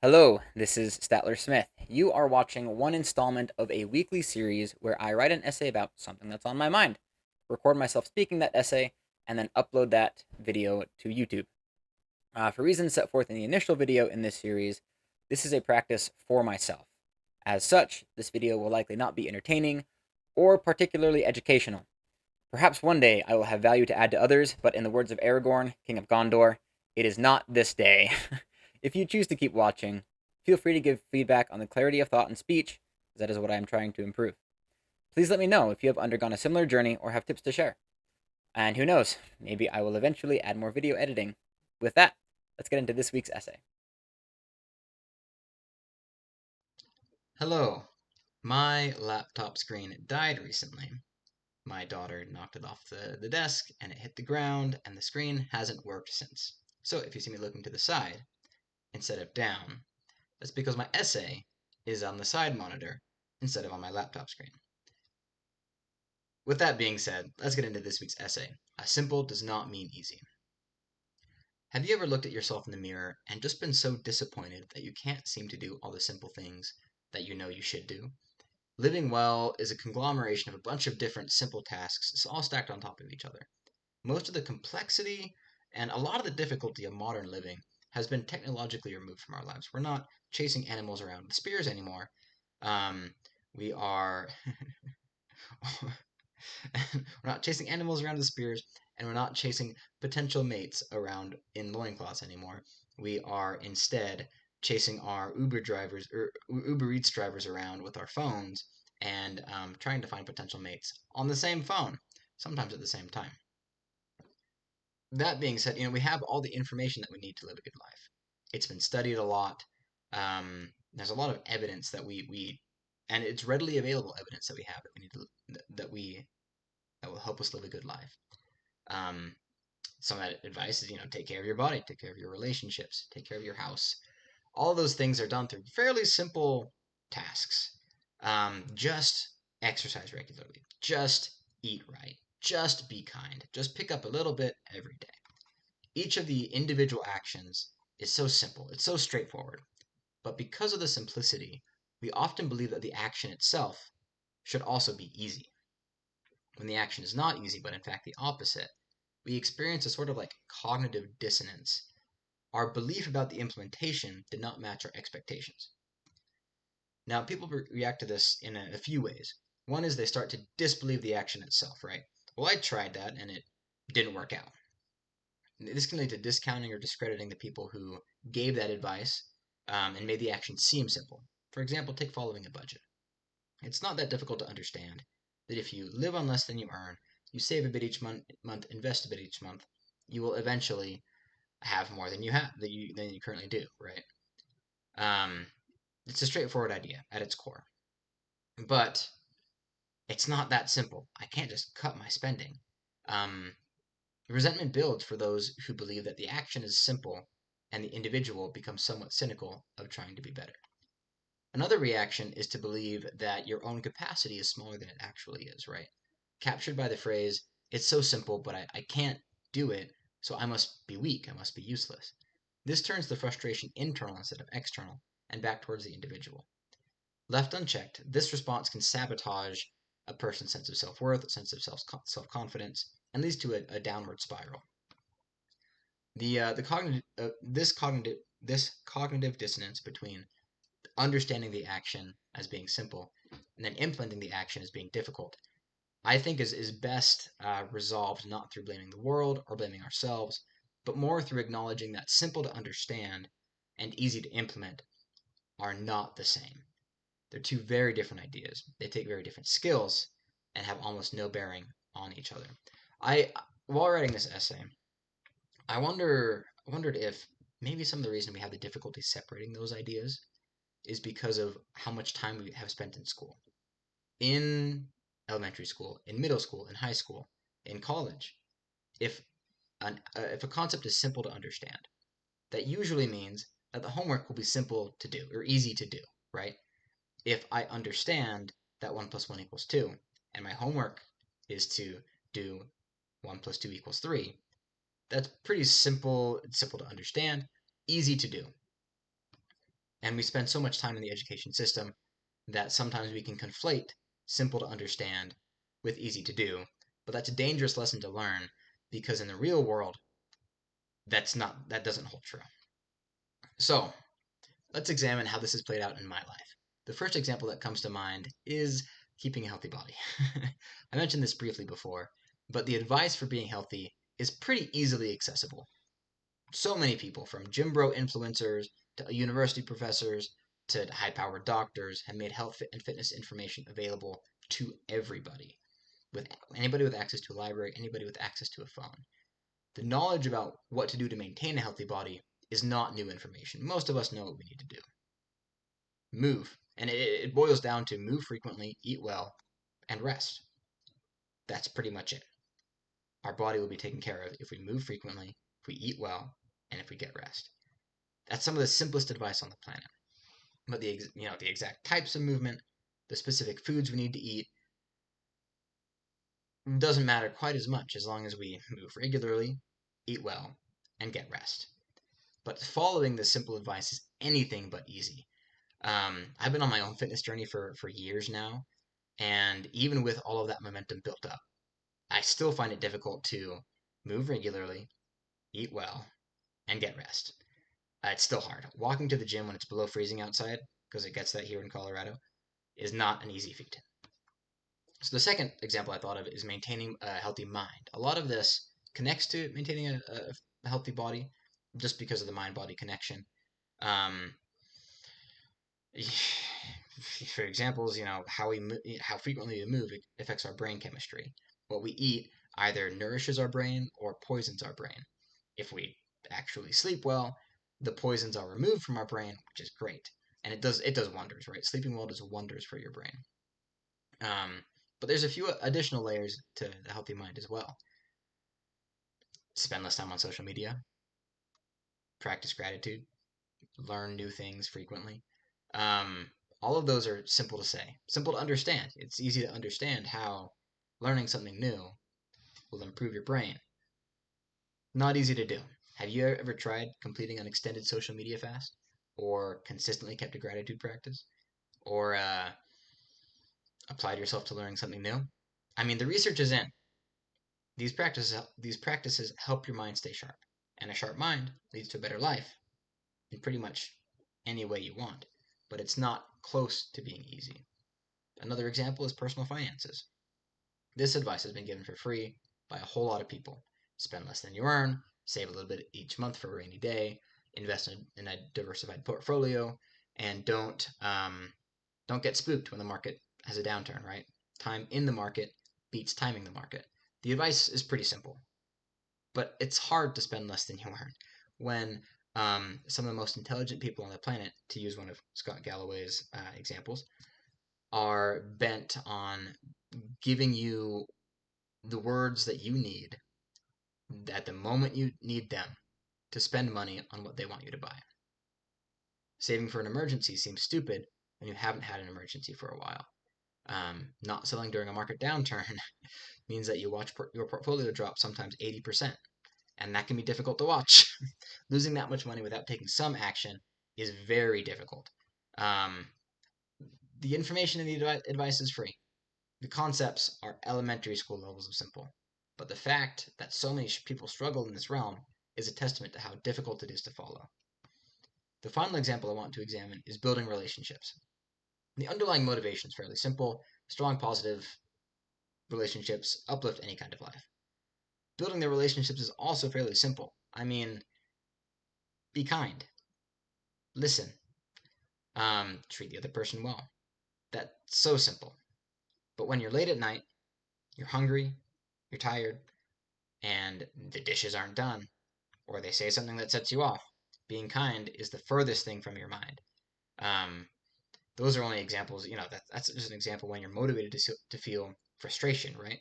Hello, this is Statler Smith. You are watching one installment of a weekly series where I write an essay about something that's on my mind, record myself speaking that essay, and then upload that video to YouTube. For reasons set forth in the initial video in this series, this is a practice for myself. As such, this video will likely not be entertaining or particularly educational. Perhaps one day I will have value to add to others, but in the words of Aragorn, King of Gondor, it is not this day. If you choose to keep watching, feel free to give feedback on the clarity of thought and speech, as that is what I am trying to improve. Please let me know if you have undergone a similar journey or have tips to share. And who knows, maybe I will eventually add more video editing. With that, let's get into this week's essay. Hello. My laptop screen died recently. My daughter knocked it off the desk and it hit the ground, and the screen hasn't worked since. So if you see me looking to the side instead of down, that's because my essay is on the side monitor instead of on my laptop screen. With that being said, let's get into this week's essay. Simple does not mean easy. Have you ever looked at yourself in the mirror and just been so disappointed that you can't seem to do all the simple things that you know you should do? Living well is a conglomeration of a bunch of different simple tasks, all stacked on top of each other. Most of the complexity and a lot of the difficulty of modern living has been technologically removed from our lives. We're not chasing animals around with spears anymore. We are we're not chasing animals around with spears, and we're not chasing potential mates around in loincloths anymore. We are instead chasing our Uber drivers or Uber Eats drivers around with our phones and trying to find potential mates on the same phone, sometimes at the same time. That being said, we have all the information that we need to live a good life. It's been studied a lot. There's a lot of evidence and it's readily available evidence that we have that we need to that will help us live a good life. Um, some of that advice is, take care of your body, take care of your relationships, take care of your house. All of those things are done through fairly simple tasks. Just exercise regularly. Just eat right. Just be kind. Just pick up a little bit every day. Each of the individual actions is so simple, it's so straightforward. But because of the simplicity, we often believe that the action itself should also be easy. When the action is not easy, but in fact the opposite, we experience a sort of like cognitive dissonance. Our belief about the implementation did not match our expectations. Now, people react to this in a few ways. One is they start to disbelieve the action itself, right? Well, I tried that and it didn't work out. This can lead to discounting or discrediting the people who gave that advice and made the action seem simple. For example, take following a budget. It's not that difficult to understand that if you live on less than you earn, you save a bit each month, invest a bit each month, you will eventually have more than you currently do, right? Um, it's a straightforward idea at its core, but it's not that simple. I can't just cut my spending. Um, Resentment builds for those who believe that the action is simple and the individual becomes somewhat cynical of trying to be better. Another reaction is to believe that your own capacity is smaller than it actually is, right? Captured by the phrase, it's so simple, but I can't do it, so I must be weak, I must be useless. This turns the frustration internal instead of external and back towards the individual. Left unchecked, this response can sabotage a person's sense of self worth, a sense of self confidence, and leads to a downward spiral. The cognitive this cognitive dissonance between understanding the action as being simple and then implementing the action as being difficult, I think is best resolved not through blaming the world or blaming ourselves, but more through acknowledging that simple to understand and easy to implement are not the same. They're two very different ideas. They take very different skills and have almost no bearing on each other. I While writing this essay, I wondered if maybe some of the reason we have the difficulty separating those ideas is because of how much time we have spent in school. In elementary school, in middle school, in high school, in college. If if a concept is simple to understand, that usually means that the homework will be simple to do or easy to do, right? If I understand that 1 plus 1 equals 2, and my homework is to do 1 plus 2 equals 3, that's pretty simple. It's simple to understand, easy to do. And we spend so much time in the education system that sometimes we can conflate simple to understand with easy to do. But that's a dangerous lesson to learn because in the real world, that doesn't hold true. So let's examine how this has played out in my life. The first example that comes to mind is keeping a healthy body. I mentioned this briefly before, but the advice for being healthy is pretty easily accessible. So many people, from gym bro influencers to university professors to high-powered doctors, have made health and fitness information available to everybody, with anybody with access to a library, anybody with access to a phone. The knowledge about what to do to maintain a healthy body is not new information. Most of us know what we need to do. Move. And it boils down to move frequently, eat well, and rest. That's pretty much it. Our body will be taken care of if we move frequently, if we eat well, and if we get rest. That's some of the simplest advice on the planet. But the exact types of movement, the specific foods we need to eat, doesn't matter quite as much as long as we move regularly, eat well, and get rest. But following this simple advice is anything but easy. I've been on my own fitness journey for years now, and even with all of that momentum built up, I still find it difficult to move regularly, eat well, and get rest. It's still hard. Walking to the gym when it's below freezing outside, because it gets that here in Colorado, is not an easy feat. So the second example I thought of is maintaining a healthy mind. A lot of this connects to maintaining a healthy body, just because of the mind-body connection. Um, for examples, how frequently we move affects our brain chemistry. What we eat either nourishes our brain or poisons our brain. If we actually sleep well, the poisons are removed from our brain, which is great, and it does wonders, right? Sleeping well does wonders for your brain. But there's a few additional layers to the healthy mind as well. Spend less time on social media, practice gratitude, learn new things frequently. All of those are simple to say, simple to understand. It's easy to understand how learning something new will improve your brain. Not easy to do. Have you ever tried completing an extended social media fast? Or consistently kept a gratitude practice? Or applied yourself to learning something new? I mean, the research is in. These practices help your mind stay sharp. And a sharp mind leads to a better life in pretty much any way you want. But it's not close to being easy. Another example is personal finances. This advice has been given for free by a whole lot of people. Spend less than you earn, save a little bit each month for a rainy day, invest in a diversified portfolio, and don't get spooked when the market has a downturn, right? Time in the market beats timing the market. The advice is pretty simple, but it's hard to spend less than you earn when some of the most intelligent people on the planet, to use one of Scott Galloway's examples, are bent on giving you the words that you need at the moment you need them to spend money on what they want you to buy. Saving for an emergency seems stupid when you haven't had an emergency for a while. Not selling during a market downturn means that you watch your portfolio drop sometimes 80%, and that can be difficult to watch. Losing that much money without taking some action is very difficult. Um, the information in the advice is free. The concepts are elementary school levels of simple. But the fact that so many people struggle in this realm is a testament to how difficult it is to follow. The final example I want to examine is building relationships. The underlying motivation is fairly simple. Strong, positive relationships uplift any kind of life. Building the relationships is also fairly simple. I mean, be kind, listen, treat the other person well. That's so simple. But when you're late at night, you're hungry, you're tired, and the dishes aren't done, or they say something that sets you off, being kind is the furthest thing from your mind. Um, those are only examples. That's just an example when you're motivated to feel frustration, right?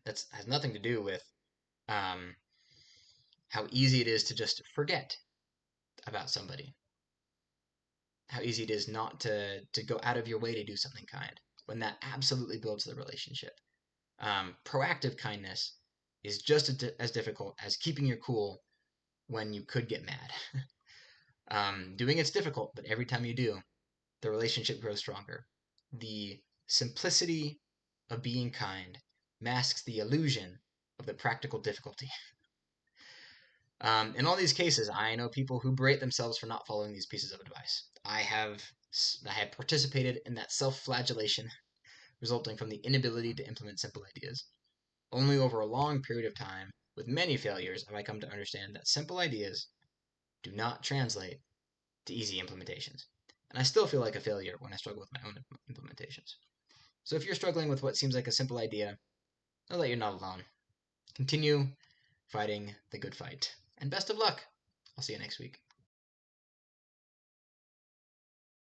That has nothing to do with um, how easy it is to just forget about somebody. How easy it is not to go out of your way to do something kind when that absolutely builds the relationship. Proactive kindness is just as difficult as keeping your cool when you could get mad. Doing it's difficult, but every time you do, the relationship grows stronger. The simplicity of being kind masks the illusion of the practical difficulty. In all these cases, I know people who berate themselves for not following these pieces of advice. I have participated in that self-flagellation resulting from the inability to implement simple ideas. Only over a long period of time, with many failures, have I come to understand that simple ideas do not translate to easy implementations. And I still feel like a failure when I struggle with my own implementations. So if you're struggling with what seems like a simple idea, know that you're not alone. Continue fighting the good fight. And best of luck. I'll see you next week.